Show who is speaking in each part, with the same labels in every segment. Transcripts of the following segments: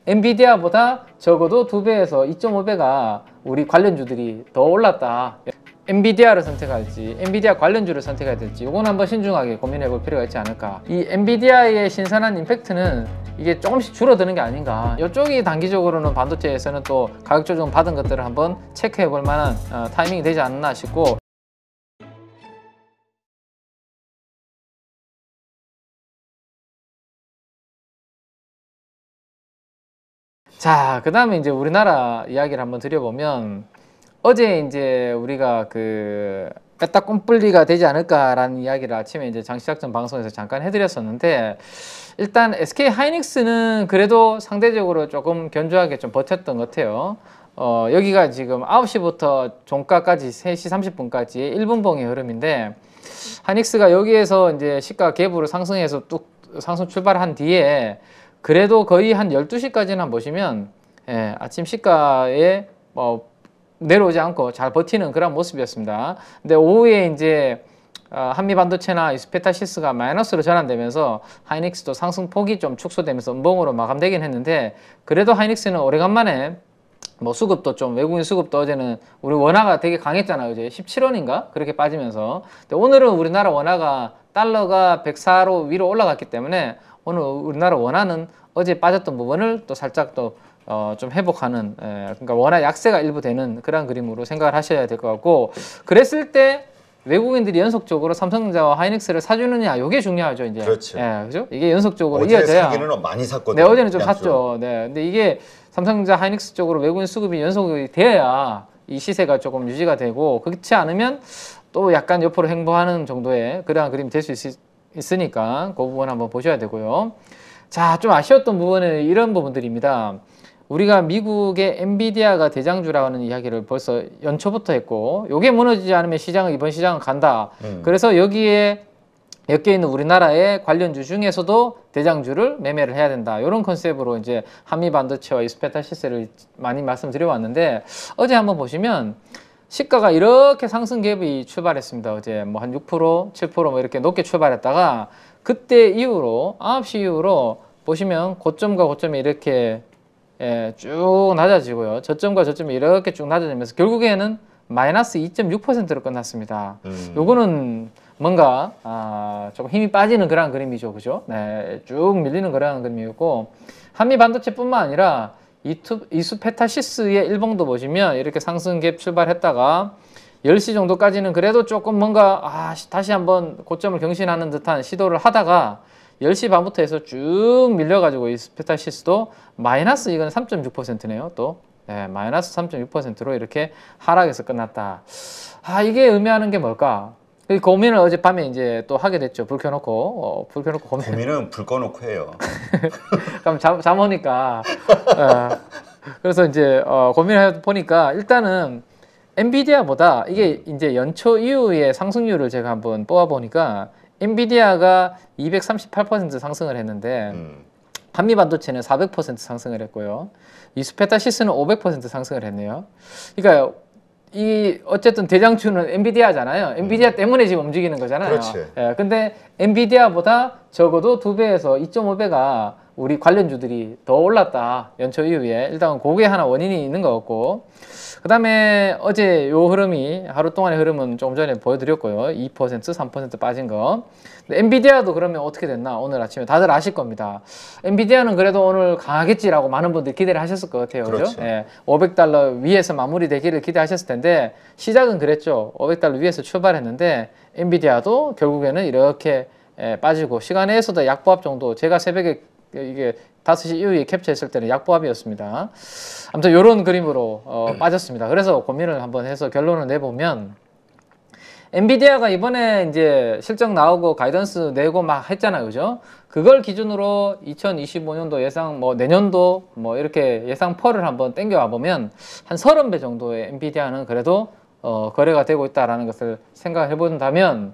Speaker 1: 엔비디아보다 적어도 2배에서 2.5배가 우리 관련주들이 더 올랐다. 엔비디아를 선택할지 엔비디아 관련주를 선택해야 될지 이건 한번 신중하게 고민해 볼 필요가 있지 않을까. 이 엔비디아의 신선한 임팩트는 이게 조금씩 줄어드는 게 아닌가. 이쪽이 단기적으로는 반도체에서는 또 가격 조정 받은 것들을 한번 체크해 볼 만한 타이밍이 되지 않나 싶고, 자, 그 다음에 이제 우리나라 이야기를 한번 드려보면, 어제 이제 우리가 그 빼딱 꼼뿔리가 되지 않을까라는 이야기를 아침에 이제 장시작전 방송에서 잠깐 해드렸었는데, 일단 SK 하이닉스는 그래도 상대적으로 조금 견조하게 좀 버텼던 것 같아요. 여기가 지금 9시부터 종가까지 3시 30분까지 1분봉의 흐름인데, 하이닉스가 여기에서 이제 시가 갭으로 상승해서 뚝 상승 출발한 뒤에 그래도 거의 한 12시까지는 보시면 아침 시가에 내려오지 않고 잘 버티는 그런 모습이었습니다. 근데 오후에 이제 한미반도체나 이스페타시스가 마이너스로 전환되면서 하이닉스도 상승폭이 좀 축소되면서 음봉으로 마감되긴 했는데, 그래도 하이닉스는 오래간만에 수급도 좀, 외국인 수급도 어제는 우리 원화가 되게 강했잖아요. 이제 17원인가? 그렇게 빠지면서. 근데 오늘은 우리나라 원화가 달러가 104로 위로 올라갔기 때문에 오늘 우리나라 원화는 어제 빠졌던 부분을 또 살짝 또 좀 회복하는, 그러니까 원화 약세가 일부 되는 그런 그림으로 생각을 하셔야 될 것 같고, 그랬을 때 외국인들이 연속적으로 삼성전자와 하이닉스를 사주느냐, 이게 중요하죠. 이제.
Speaker 2: 그렇죠.
Speaker 1: 그죠? 이게 연속적으로
Speaker 2: 어제
Speaker 1: 이어져야.
Speaker 2: 사기는 많이 샀거든요.
Speaker 1: 네, 어제는 좀 샀죠. 네, 근데 이게 삼성전자, 하이닉스 쪽으로 외국인 수급이 연속이 되어야 이 시세가 조금 유지가 되고, 그렇지 않으면 또 약간 옆으로 행보하는 정도의 그러한 그림이 될 수 있으니까 그 부분 한번 보셔야 되고요. 자, 좀 아쉬웠던 부분은 이런 부분들입니다. 우리가 미국의 엔비디아가 대장주라는 이야기를 벌써 연초부터 했고, 요게 무너지지 않으면 이번 시장은 간다. 그래서 여기에 엮여 있는 우리나라의 관련주 중에서도 대장주를 매매를 해야 된다. 이런 컨셉으로 이제 한미반도체와 이스페타시스를 많이 말씀드려 왔는데, 어제 한번 보시면 시가가 이렇게 상승 갭이 출발했습니다. 어제 뭐 한 6%, 7% 뭐 이렇게 높게 출발했다가, 그때 이후로 9시 이후로 보시면 고점과 고점이 이렇게 쭉 낮아지고요. 저점과 저점이 이렇게 쭉 낮아지면서 결국에는 마이너스 2.6%로 끝났습니다. 요거는 뭔가 조금 힘이 빠지는 그런 그림이죠. 그죠? 네, 쭉 밀리는 그런 그림이었고, 한미 반도체뿐만 아니라 이수페타시스의 일봉도 보시면 이렇게 상승 갭 출발했다가 10시 정도까지는 그래도 조금 뭔가 다시 한번 고점을 경신하는 듯한 시도를 하다가 10시 반부터 해서 쭉 밀려가지고 이스페타시스도 마이너스, 이건 3.6%네요. 또 마이너스 3.6%로 이렇게 하락해서 끝났다. 이게 의미하는 게 뭘까? 그 고민을 어젯밤에 이제 또 하게 됐죠. 불 켜놓고
Speaker 2: 고민은 불 꺼놓고 해요.
Speaker 1: 그럼 잠 오니까 그래서 이제 고민을 해 보니까 일단은 엔비디아보다 이게 이제 연초 이후의 상승률을 제가 한번 뽑아 보니까 엔비디아가 238% 상승을 했는데 한미반도체는 400% 상승을 했고요. 이스페타시스는 500% 상승을 했네요. 그러니까 이 어쨌든 대장주는 엔비디아잖아요. 엔비디아 때문에 지금 움직이는 거잖아요.
Speaker 2: 그렇지.
Speaker 1: 근데 엔비디아보다 적어도 2배에서 2.5배가 우리 관련주들이 더 올랐다. 연초 이후에. 일단 그게 하나 원인이 있는 것 같고, 그 다음에 어제 요 흐름이, 하루 동안의 흐름은 조금 전에 보여드렸고요. 2%, 3% 빠진 거. 근데 엔비디아도 그러면 어떻게 됐나? 오늘 아침에 다들 아실 겁니다. 엔비디아는 그래도 오늘 강하겠지라고 많은 분들이 기대를 하셨을 것 같아요. 그렇죠? 500달러 위에서 마무리되기를 기대하셨을 텐데, 시작은 그랬죠. 500달러 위에서 출발했는데, 엔비디아도 결국에는 이렇게 빠지고, 시간에서도 약보합 정도, 제가 새벽에 이게 5시 이후에 캡처했을 때는 약보합이었습니다. 아무튼 이런 그림으로 빠졌습니다. 그래서 고민을 한번 해서 결론을 내보면, 엔비디아가 이번에 이제 실적 나오고 가이던스 내고 막 했잖아요. 그죠? 그걸 기준으로 2025년도 예상, 내년도 이렇게 예상 펄을 한번 땡겨와 보면 한 30배 정도의 엔비디아는 그래도 거래가 되고 있다라는 것을 생각해 본다면,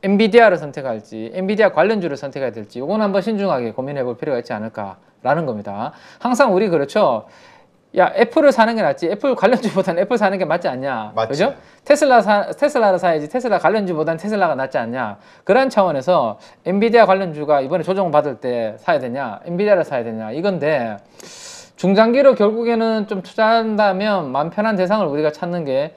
Speaker 1: 엔비디아를 선택할지 엔비디아 관련주를 선택해야 될지 이건 한번 신중하게 고민해 볼 필요가 있지 않을까라는 겁니다. 항상 우리 그렇죠. 야, 애플을 사는 게 낫지, 애플 관련주보다는 애플 사는 게 맞지 않냐.
Speaker 2: 맞지.
Speaker 1: 그죠? 테슬라를 사야지 테슬라 관련주보다는 테슬라가 낫지 않냐. 그런 차원에서 엔비디아 관련주가 이번에 조정받을 때 사야 되냐, 엔비디아를 사야 되냐 이건데, 중장기로 결국에는 좀 투자한다면 마음 편한 대상을 우리가 찾는 게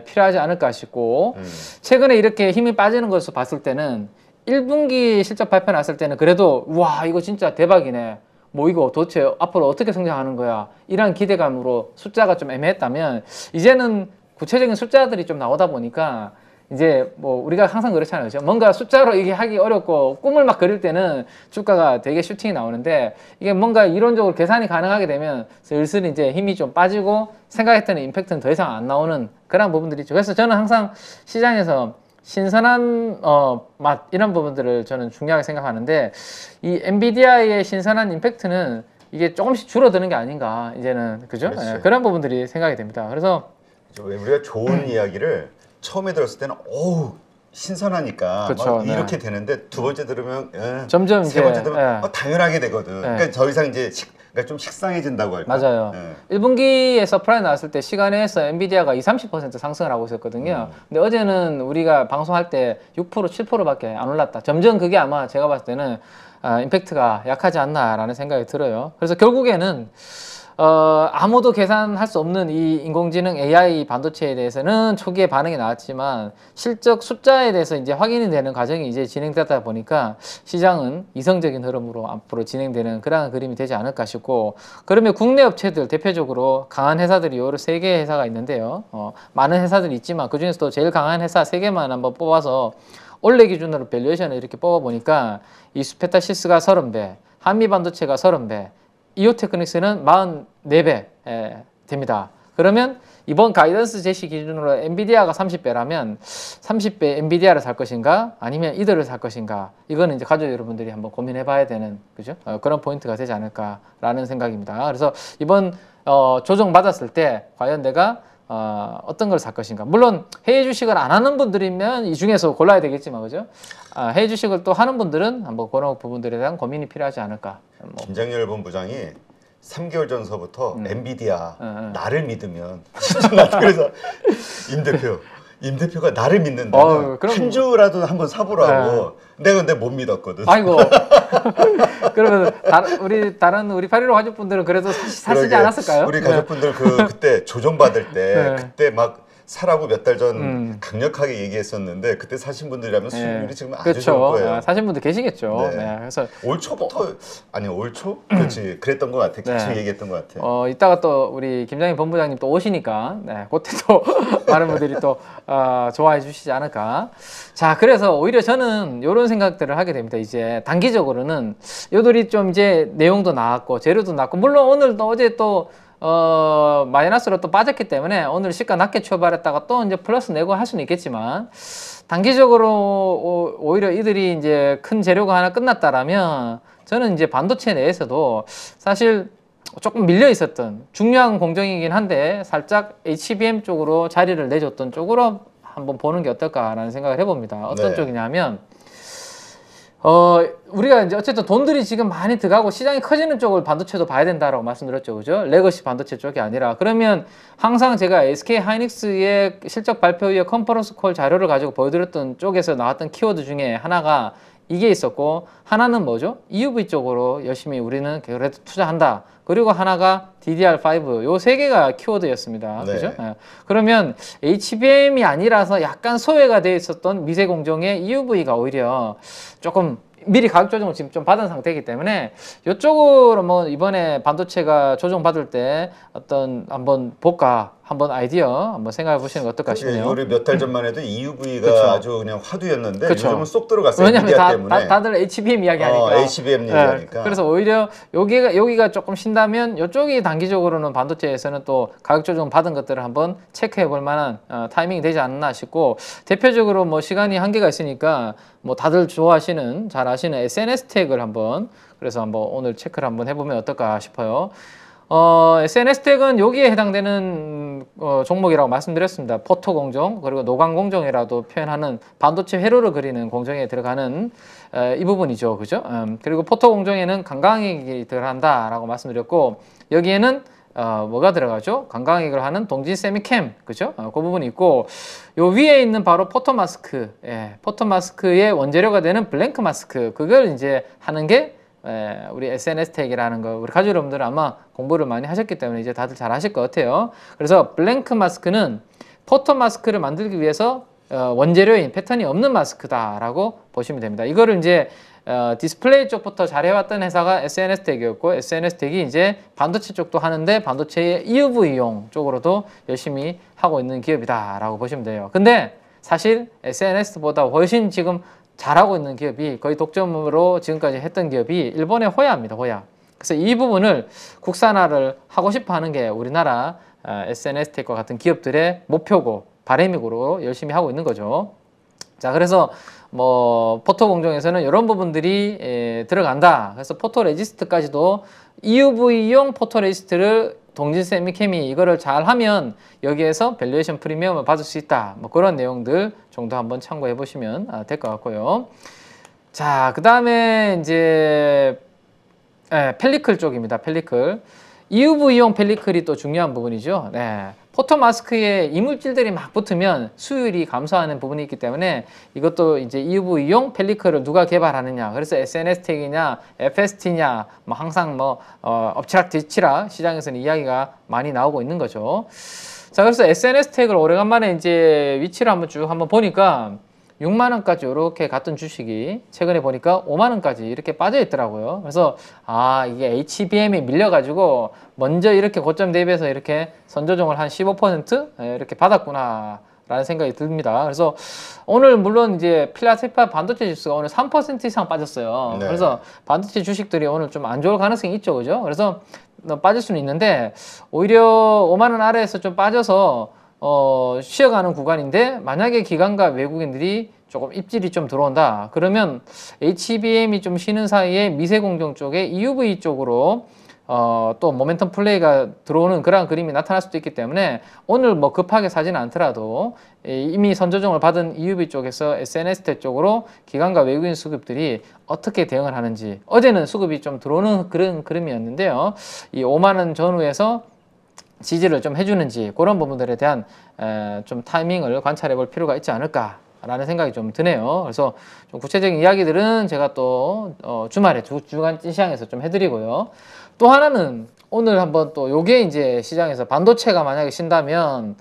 Speaker 1: 필요하지 않을까 싶고 최근에 이렇게 힘이 빠지는 것을 봤을 때는 1분기 실적 발표 났을 때는 그래도 와 이거 진짜 대박이네 뭐 이거 도대체 앞으로 어떻게 성장하는 거야 이런 기대감으로 숫자가 좀 애매했다면 이제는 구체적인 숫자들이 좀 나오다 보니까 이제 뭐 우리가 항상 그렇잖아요. 그죠? 뭔가 숫자로 이게 하기 어렵고 꿈을 막 그릴 때는 주가가 되게 슈팅이 나오는데 이게 뭔가 이론적으로 계산이 가능하게 되면 슬슬 이제 힘이 좀 빠지고 생각했던 임팩트는 더 이상 안 나오는 그런 부분들이 있죠. 그래서 저는 항상 시장에서 신선한 맛 이런 부분들을 저는 중요하게 생각하는데 이 엔비디아의 신선한 임팩트는 이게 조금씩 줄어드는 게 아닌가 이제는 그죠? 예, 그런 부분들이 생각이 됩니다. 그래서
Speaker 2: 우리가 좋은 이야기를 처음에 들었을 때는 어우 신선하니까
Speaker 1: 그쵸,
Speaker 2: 막 이렇게 되는데 두 번째 들으면
Speaker 1: 점점
Speaker 2: 세
Speaker 1: 이제
Speaker 2: 번째 들으면 당연하게 되거든. 그러니까 더 이상 이제 그러니까 좀 식상해진다고 할까.
Speaker 1: 맞아요. 1분기에 서프라이 나왔을 때 시간에서 엔비디아가 20-30% 상승을 하고 있었거든요. 근데 어제는 우리가 방송할 때 6% 7%밖에 안 올랐다. 점점 그게 아마 제가 봤을 때는 임팩트가 약하지 않나라는 생각이 들어요. 그래서 결국에는 아무도 계산할 수 없는 이 인공지능 AI 반도체에 대해서는 초기에 반응이 나왔지만 실적 숫자에 대해서 이제 확인이 되는 과정이 이제 진행되다 보니까 시장은 이성적인 흐름으로 앞으로 진행되는 그러한 그림이 되지 않을까 싶고 그러면 국내 업체들 대표적으로 강한 회사들이 여러 3개 회사가 있는데요. 많은 회사들이 있지만 그중에서도 제일 강한 회사 3개만 한번 뽑아서 올해 기준으로 밸류에이션을 이렇게 뽑아보니까 이 스페타시스가 30배, 한미반도체가 30배, 이오테크닉스는 44배 됩니다. 그러면 이번 가이던스 제시 기준으로 엔비디아가 30배라면 30배 엔비디아를 살 것인가 아니면 이들을 살 것인가 이거는 이제 가족 여러분들이 한번 고민해 봐야 되는 그죠? 그런 포인트가 되지 않을까라는 생각입니다. 그래서 이번 조정 받았을 때 과연 내가 어떤 걸 살 것인가. 물론 해외 주식을 안 하는 분들이면 이 중에서 골라야 되겠지만 그죠? 해외 주식을 또 하는 분들은 한번 그런 부분들에 대한 고민이 필요하지 않을까.
Speaker 2: 김장렬 본부장이 3개월 전서부터 엔비디아 나를 믿으면 진짜 나 그래서 임 대표가 나를 믿는다면 한 주라도 한번 사보라고. 내가 근데 못 믿었거든.
Speaker 1: 아이고. 그러면 다른 우리 815 가족분들은 그래도 사시지 않았을까요?
Speaker 2: 우리 가족분들 그때 조정 받을 때 그때 막 사라고 몇 달 전 강력하게 얘기했었는데 그때 사신 분들이라면 수익률이 지금 아주 좋을 거예요.
Speaker 1: 사신 분들 계시겠죠.
Speaker 2: 네.
Speaker 1: 그래서
Speaker 2: 올 초부터 아니 올 초? 그렇지 그랬던 것 같아. 계속 얘기했던 것 같아.
Speaker 1: 이따가 또 우리 김장희 본부장님 또 오시니까 그때 또 많은 분들이 또 좋아해 주시지 않을까. 자, 그래서 오히려 저는 이런 생각들을 하게 됩니다. 이제 단기적으로는 요들이 좀 이제 내용도 나왔고 재료도 나왔고 물론 오늘도 어제 또 마이너스로 또 빠졌기 때문에 오늘 시가 낮게 출발했다가 또 이제 플러스 내고 할 수는 있겠지만 단기적으로 오히려 이들이 이제 큰 재료가 하나 끝났다라면 저는 이제 반도체 내에서도 사실 조금 밀려 있었던 중요한 공정이긴 한데 살짝 HBM 쪽으로 자리를 내줬던 쪽으로 한번 보는 게 어떨까라는 생각을 해봅니다. 어떤 쪽이냐면 우리가 이제 어쨌든 돈들이 지금 많이 들어가고 시장이 커지는 쪽을 반도체도 봐야 된다라고 말씀드렸죠. 그죠? 레거시 반도체 쪽이 아니라. 그러면 항상 제가 SK 하이닉스의 실적 발표 후에 컨퍼런스 콜 자료를 가지고 보여드렸던 쪽에서 나왔던 키워드 중에 하나가 이게 있었고 하나는 뭐죠? EUV 쪽으로 열심히 우리는 그래도 투자한다. 그리고 하나가 DDR5 요 세 개가 키워드였습니다. 그죠? 그러면 HBM이 아니라서 약간 소외가 되어 있었던 미세 공정의 EUV가 오히려 조금 미리 가격 조정을 지금 좀 받은 상태이기 때문에 이쪽으로 뭐 이번에 반도체가 조정 받을 때 어떤 한번 볼까 한번 아이디어 한번 생각해 보시는 거 어떨까 싶네요.
Speaker 2: 우리 몇 달 전만 해도 EUV가
Speaker 1: 그쵸.
Speaker 2: 아주 그냥 화두였는데
Speaker 1: 그쵸.
Speaker 2: 요즘은 쏙 들어갔어요.
Speaker 1: 왜냐면 다들 HBM 이야기하니까.
Speaker 2: HBM 얘기하니까.
Speaker 1: 그래서 오히려 여기가 조금 쉰다면 이쪽이 단기적으로는 반도체에서는 또 가격 조정 받은 것들을 한번 체크해 볼 만한 타이밍이 되지 않나 싶고 대표적으로 뭐 시간이 한계가 있으니까 뭐 다들 좋아하시는 잘 아시는 SNS 태그를 한번 그래서 한번 오늘 체크를 한번 해보면 어떨까 싶어요. SNS 태그는 여기에 해당되는 종목이라고 말씀드렸습니다. 포토 공정 그리고 노광 공정이라도 표현하는 반도체 회로를 그리는 공정에 들어가는 이 부분이죠, 그죠? 그리고 포토 공정에는 관광익이 들어간다라고 말씀드렸고 여기에는 뭐가 들어가죠? 관광익을 하는 동진 세미캠, 그죠? 그 부분이 있고 요 위에 있는 바로 포토 마스크, 포토 마스크의 원재료가 되는 블랭크 마스크 그걸 이제 하는 게 우리 SNS 택이라는 거 우리 가족 여러분들은 아마 공부를 많이 하셨기 때문에 이제 다들 잘 아실 것 같아요. 그래서 블랭크 마스크는 포토 마스크를 만들기 위해서 원재료인 패턴이 없는 마스크다라고 보시면 됩니다. 이거를 이제 디스플레이 쪽부터 잘 해왔던 회사가 SNS 택이었고, SNS 택이 이제 반도체 쪽도 하는데 반도체의 EUV용 쪽으로도 열심히 하고 있는 기업이다라고 보시면 돼요. 근데 사실 SNS보다 훨씬 지금 잘하고 있는 기업이, 거의 독점으로 지금까지 했던 기업이 일본의 호야입니다. 호야. 그래서 이 부분을 국산화를 하고 싶어 하는 게 우리나라 SNS 택과 같은 기업들의 목표고 바람이고 열심히 하고 있는 거죠. 자, 그래서 뭐 포토 공정에서는 이런 부분들이 들어간다. 그래서 포토 레지스트까지도 EUV용 포토 레지스트를 동진세미 케미 이거를 잘 하면 여기에서 밸류에이션 프리미엄을 받을 수 있다. 뭐 그런 내용들 정도 한번 참고해 보시면 될 것 같고요. 자, 그 다음에 이제 펠리클 쪽입니다. 펠리클. EUV용 펠리클이 또 중요한 부분이죠. 네. 포토 마스크에 이물질들이 막 붙으면 수율이 감소하는 부분이 있기 때문에 이것도 이제 EUV용 펠리클을 누가 개발하느냐. 그래서 SNS 택이냐, FST냐, 뭐 항상 뭐 엎치락 뒤치락 시장에서는 이야기가 많이 나오고 있는 거죠. 자, 그래서 SNS 택을 오래간만에 이제 위치를 한번 보니까 6만 원까지 이렇게 갔던 주식이 최근에 보니까 5만 원까지 이렇게 빠져 있더라고요. 그래서 이게 HBM이 밀려가지고 먼저 이렇게 고점 대비해서 이렇게 선조정을 한 15% 이렇게 받았구나 라는 생각이 듭니다. 그래서 오늘 물론 이제 필라델피아 반도체 지수가 오늘 3% 이상 빠졌어요. 네. 그래서 반도체 주식들이 오늘 좀 안 좋을 가능성이 있죠, 그죠? 그래서 빠질 수는 있는데 오히려 5만 원 아래에서 좀 빠져서 쉬어가는 구간인데, 만약에 기관과 외국인들이 조금 입질이 좀 들어온다 그러면 HBM이 좀 쉬는 사이에 미세공정 쪽에 EUV 쪽으로 또 모멘텀 플레이가 들어오는 그런 그림이 나타날 수도 있기 때문에 오늘 뭐 급하게 사지는 않더라도 이미 선조정을 받은 EUV 쪽에서 SNS 택 쪽으로 기관과 외국인 수급들이 어떻게 대응을 하는지, 어제는 수급이 좀 들어오는 그런 그림이었는데요. 이 5만 원 전후에서 지지를 좀 해주는지 그런 부분들에 대한 좀 타이밍을 관찰해 볼 필요가 있지 않을까라는 생각이 좀 드네요. 그래서 좀 구체적인 이야기들은 제가 또 주말에 주간 시장에서 좀 해드리고요. 또 하나는 오늘 한번 또 요게 이제 시장에서 반도체가 만약에 쉰다면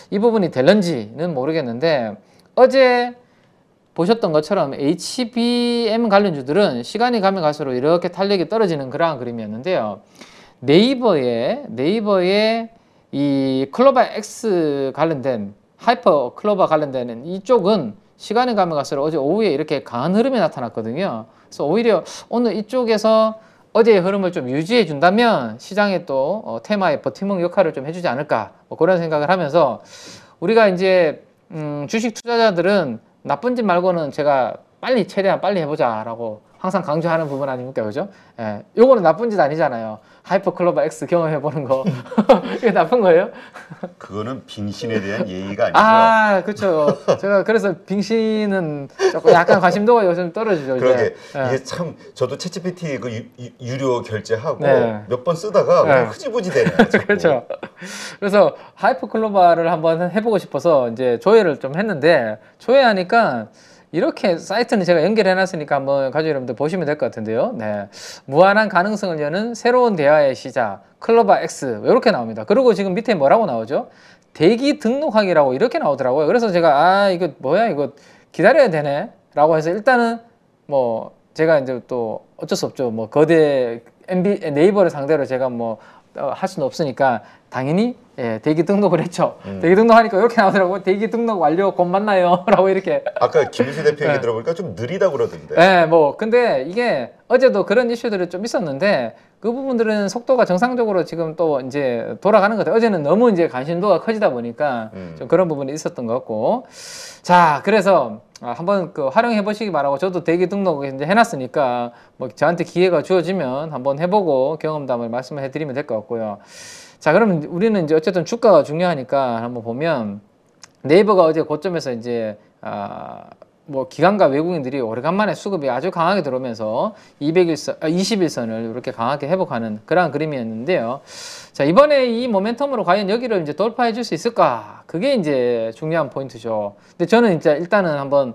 Speaker 1: 이 부분이 될런지는 모르겠는데, 어제 보셨던 것처럼 HBM 관련주들은 시간이 가면 갈수록 이렇게 탄력이 떨어지는 그러한 그림이었는데요. 네이버에 이 클로바 X 관련된 하이퍼 클로바 관련된 이쪽은 시간이 가면 갈수록 어제 오후에 이렇게 강한 흐름이 나타났거든요. 그래서 오히려 오늘 이쪽에서 어제의 흐름을 좀 유지해 준다면 시장에 또 테마의 버팀목 역할을 좀 해주지 않을까, 뭐 그런 생각을 하면서, 우리가 이제 주식 투자자들은 나쁜 짓 말고는 제가 최대한 빨리 해보자라고 항상 강조하는 부분 아닙니까, 그죠? 예, 요거는 나쁜 짓 아니잖아요. 하이퍼 클로바 X 경험해보는 거. 이게 나쁜 거예요?
Speaker 2: 그거는 빙신에 대한 예의가 아니죠.
Speaker 1: 그렇죠. 제가 그래서 빙신은 조금 약간 관심도가 요즘 떨어지죠.
Speaker 2: 그러게.
Speaker 1: 예.
Speaker 2: 이게 참, 저도 챗GPT 그 유료 결제하고
Speaker 1: 네.
Speaker 2: 몇 번 쓰다가
Speaker 1: 네.
Speaker 2: 흐지부지 되네요.
Speaker 1: 그렇죠. 그래서 하이퍼 클로바를 한번 해보고 싶어서 이제 조회를 좀 했는데, 조회하니까 이렇게 사이트는 제가 연결해 놨으니까 한번 가족 여러분들 보시면 될 것 같은데요. 네. 무한한 가능성을 여는 새로운 대화의 시작, 클로바 X, 이렇게 나옵니다. 그리고 지금 밑에 뭐라고 나오죠? 대기 등록하기라고 이렇게 나오더라고요. 그래서 제가 이거 뭐야, 이거 기다려야 되네 라고 해서 일단은 뭐 제가 이제 또 어쩔 수 없죠. 뭐 거대 네이버를 상대로 제가 뭐 할 수는 없으니까 당연히 대기 등록을 했죠. 대기 등록하니까 이렇게 나오더라고요. 대기 등록 완료, 곧 만나요 라고 이렇게.
Speaker 2: 아까 김유수 대표 얘기 들어보니까 좀 느리다고 그러던데.
Speaker 1: 네, 뭐 근데 이게 어제도 그런 이슈들이 좀 있었는데 그 부분들은 속도가 정상적으로 지금 또 이제 돌아가는 것 같아요. 어제는 너무 이제 관심도가 커지다 보니까 좀 그런 부분이 있었던 것 같고. 자, 그래서 한번 활용해 보시기 바라고, 저도 대기 등록 이제 해놨으니까 뭐 저한테 기회가 주어지면 한번 해보고 경험담을 말씀해 드리면 될 것 같고요. 자, 그러면 우리는 이제 어쨌든 주가가 중요하니까 한번 보면, 네이버가 어제 고점에서 이제 뭐 기관과 외국인들이 오래간만에 수급이 아주 강하게 들어오면서 21선을 이렇게 강하게 회복하는 그러한 그림이었는데요. 자, 자, 이번에 이 모멘텀으로 과연 여기를 이제 돌파해 줄 수 있을까? 그게 이제 중요한 포인트죠. 근데 저는 이제 일단은 한번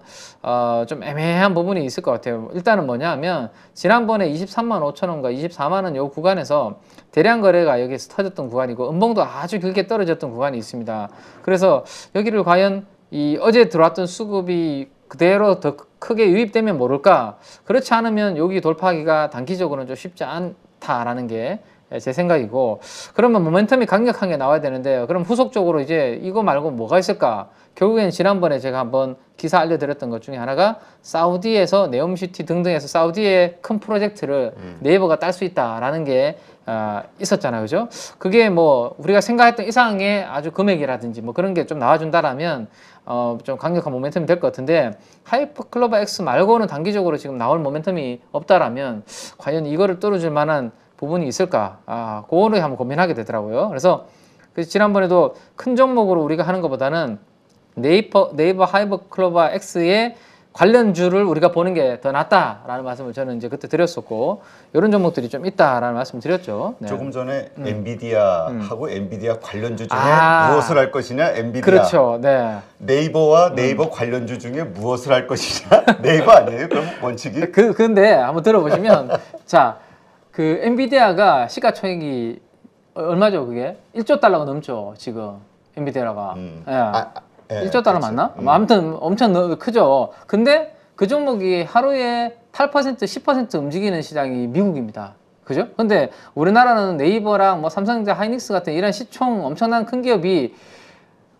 Speaker 1: 좀 애매한 부분이 있을 것 같아요. 일단은 뭐냐 하면 지난번에 23만 5천 원과 24만 원 요 구간에서 대량 거래가 여기서 터졌던 구간이고 음봉도 아주 길게 떨어졌던 구간이 있습니다. 그래서 여기를 과연 이 어제 들어왔던 수급이 그대로 더 크게 유입되면 모를까? 그렇지 않으면 여기 돌파하기가 단기적으로는 좀 쉽지 않다라는 게 제 생각이고, 그러면 모멘텀이 강력하게 나와야 되는데 그럼 후속적으로 이제 이거 말고 뭐가 있을까? 결국엔 지난번에 제가 한번 기사 알려드렸던 것 중에 하나가 사우디에서 네옴시티 등등에서 사우디의 큰 프로젝트를 네이버가 딸 수 있다라는 게 있었잖아요, 그죠? 그게 뭐 우리가 생각했던 이상의 아주 금액이라든지 뭐 그런 게 좀 나와준다라면 좀 강력한 모멘텀이 될 것 같은데, 하이퍼클로버 X 말고는 단기적으로 지금 나올 모멘텀이 없다라면 과연 이거를 뚫어줄 만한 부분이 있을까? 그거를 한번 고민하게 되더라고요. 그래서 지난번에도 큰 종목으로 우리가 하는 것보다는 네이버 하이퍼클로버 X의 관련주를 우리가 보는 게 더 낫다라는 말씀을 저는 이제 그때 드렸었고, 이런 종목들이 좀 있다라는 말씀을 드렸죠. 네.
Speaker 2: 조금 전에 엔비디아하고 엔비디아 관련주 중에 무엇을 할 것이냐, 엔비디아.
Speaker 1: 그렇죠. 네.
Speaker 2: 네이버와 네이버 관련주 중에 무엇을 할 것이냐, 네이버 아니에요? 그럼 원칙이?
Speaker 1: 근데 한번 들어보시면 자, 그 엔비디아가 시가총액이 얼마죠, 그게? 1조 달러가 넘죠, 지금 엔비디아가. 예. 1조 달러 맞나? 아무튼 엄청 크죠. 근데 그 종목이 하루에 8%, 10% 움직이는 시장이 미국입니다. 그죠? 근데 우리나라는 네이버랑 뭐 삼성전자, 하이닉스 같은 이런 시총 엄청난 큰 기업이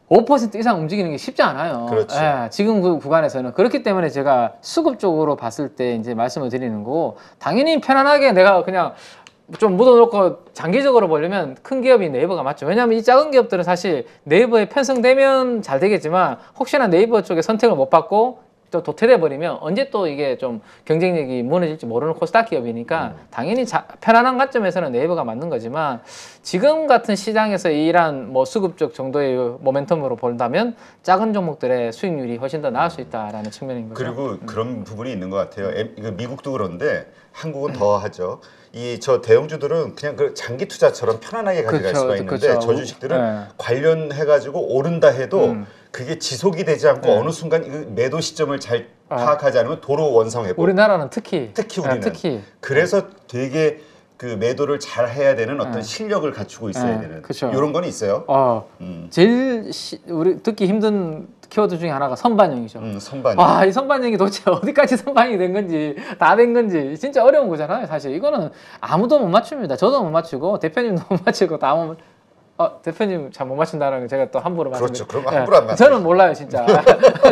Speaker 1: 5% 이상 움직이는 게 쉽지 않아요.
Speaker 2: 그렇죠.
Speaker 1: 예, 지금 그 구간에서는. 그렇기 때문에 제가 수급적으로 봤을 때 이제 말씀을 드리는 거고, 당연히 편안하게 내가 그냥 좀 묻어놓고 장기적으로 보려면 큰 기업이 네이버가 맞죠. 왜냐하면 이 작은 기업들은 사실 네이버에 편성되면 잘 되겠지만 혹시나 네이버 쪽에 선택을 못 받고 또 도태돼 버리면 언제 또 이게 좀 경쟁력이 무너질지 모르는 코스닥 기업이니까 당연히 편안한 관점에서는 네이버가 맞는 거지만, 지금 같은 시장에서 이러한 뭐 수급적 정도의 모멘텀으로 본다면 작은 종목들의 수익률이 훨씬 더 나을 수 있다라는 측면인 거죠.
Speaker 2: 그리고 그런 부분이 있는 것 같아요. 이거 미국도 그런데 한국은 더 하죠. 저 대형주들은 그냥 그 장기 투자처럼 편안하게 가져갈
Speaker 1: 그쵸,
Speaker 2: 수가 있는데
Speaker 1: 그쵸.
Speaker 2: 저 주식들은
Speaker 1: 네.
Speaker 2: 관련해가지고 오른다 해도 그게 지속이 되지 않고 어느 순간 이 매도 시점을 잘 파악하지 않으면 도로 원상회복.
Speaker 1: 우리나라는 특히
Speaker 2: 우리는.
Speaker 1: 특히.
Speaker 2: 그래서 되게 그 매도를 잘 해야 되는 어떤 실력을 갖추고 있어야 되는
Speaker 1: 그쵸.
Speaker 2: 이런 건 있어요.
Speaker 1: 제일 우리 듣기 힘든 키워드 중에 하나가 선반영이죠.
Speaker 2: 선반영.
Speaker 1: 이 선반영이 도대체 어디까지 선반영이 된 건지 다 된 건지 진짜 어려운 거잖아요. 사실 이거는 아무도 못 맞춥니다. 저도 못 맞추고 대표님도 못 맞추고 다 못. 대표님 잘 못 맞춘다는 거 제가 또 함부로
Speaker 2: 그렇죠.
Speaker 1: 말씀드려요.
Speaker 2: 그럼 함부로 안 맞죠.
Speaker 1: 저는 몰라요, 진짜.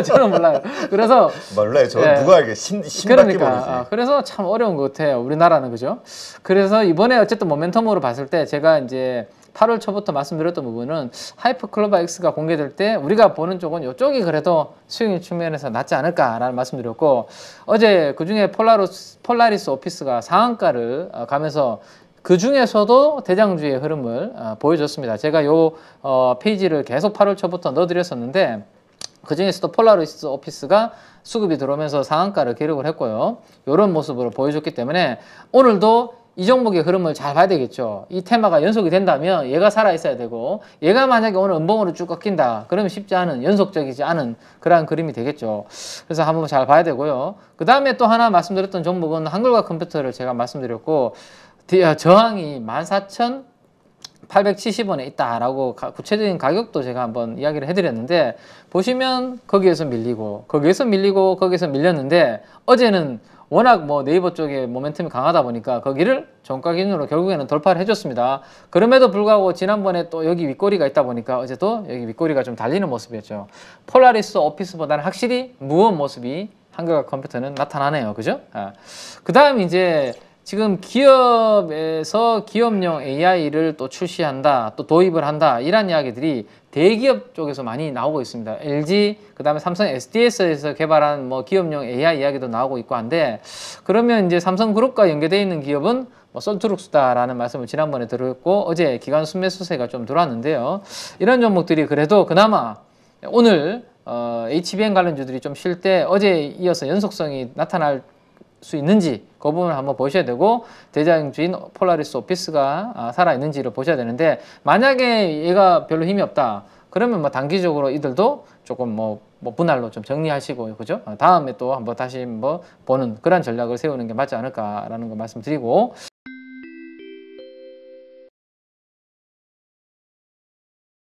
Speaker 1: 저는 몰라요. 그래서
Speaker 2: 몰라요. 저 누가 알게 신밖에 모르지.
Speaker 1: 그래서 참 어려운 것 같아요. 우리나라는, 그죠? 그래서 이번에 어쨌든 모멘텀으로 봤을 때 제가 이제 8월 초부터 말씀드렸던 부분은 하이퍼클로버 X가 공개될 때 우리가 보는 쪽은 이쪽이 그래도 수익률 측면에서 낫지 않을까라는 말씀드렸고, 어제 그중에 폴라리스 오피스가 상한가를 가면서 그 중에서도 대장주의 흐름을 보여줬습니다. 제가 요 페이지를 계속 8월 초부터 넣어드렸었는데, 그 중에서도 폴라리스 오피스가 수급이 들어오면서 상한가를 기록을 했고요. 이런 모습으로 보여줬기 때문에 오늘도 이 종목의 흐름을 잘 봐야 되겠죠. 이 테마가 연속이 된다면 얘가 살아있어야 되고, 얘가 만약에 오늘 음봉으로 쭉 꺾인다 그러면 쉽지 않은, 연속적이지 않은 그러한 그림이 되겠죠. 그래서 한번 잘 봐야 되고요. 그 다음에 또 하나 말씀드렸던 종목은 한글과 컴퓨터를 제가 말씀드렸고, 저항이 14,870원에 있다라고 구체적인 가격도 제가 한번 이야기를 해드렸는데, 보시면 거기에서 밀리고 거기에서 밀렸는데, 어제는 워낙 뭐 네이버 쪽에 모멘텀이 강하다 보니까 거기를 종가 기준으로 결국에는 돌파를 해줬습니다. 그럼에도 불구하고 지난번에 또 여기 윗꼬리가 있다 보니까 어제도 여기 윗꼬리가 좀 달리는 모습이었죠. 폴라리스 오피스보다는 확실히 무거운 모습이 한글과 컴퓨터는 나타나네요. 그죠? 그 다음 이제 지금 기업에서 기업용 AI를 또 출시한다, 또 도입을 한다, 이런 이야기들이 대기업 쪽에서 많이 나오고 있습니다. LG, 그 다음에 삼성 SDS에서 개발한 뭐 기업용 AI 이야기도 나오고 있고 한데, 그러면 이제 삼성그룹과 연계되어 있는 기업은 뭐 솔트룩스다라는 말씀을 지난번에 드렸고, 어제 기관 순매수세가 좀 들어왔는데요. 이런 종목들이 그래도 그나마 오늘 HBM 관련주들이 좀 쉴 때 어제 이어서 연속성이 나타날 수 있는지 그 부분을 한번 보셔야 되고 대장주인 폴라리스 오피스가 살아있는지를 보셔야 되는데 만약에 얘가 별로 힘이 없다 그러면 뭐 단기적으로 이들도 조금 뭐 분할로 좀 정리하시고 그죠? 다음에 또 한번 다시 뭐 보는 그런 전략을 세우는 게 맞지 않을까라는 거 말씀드리고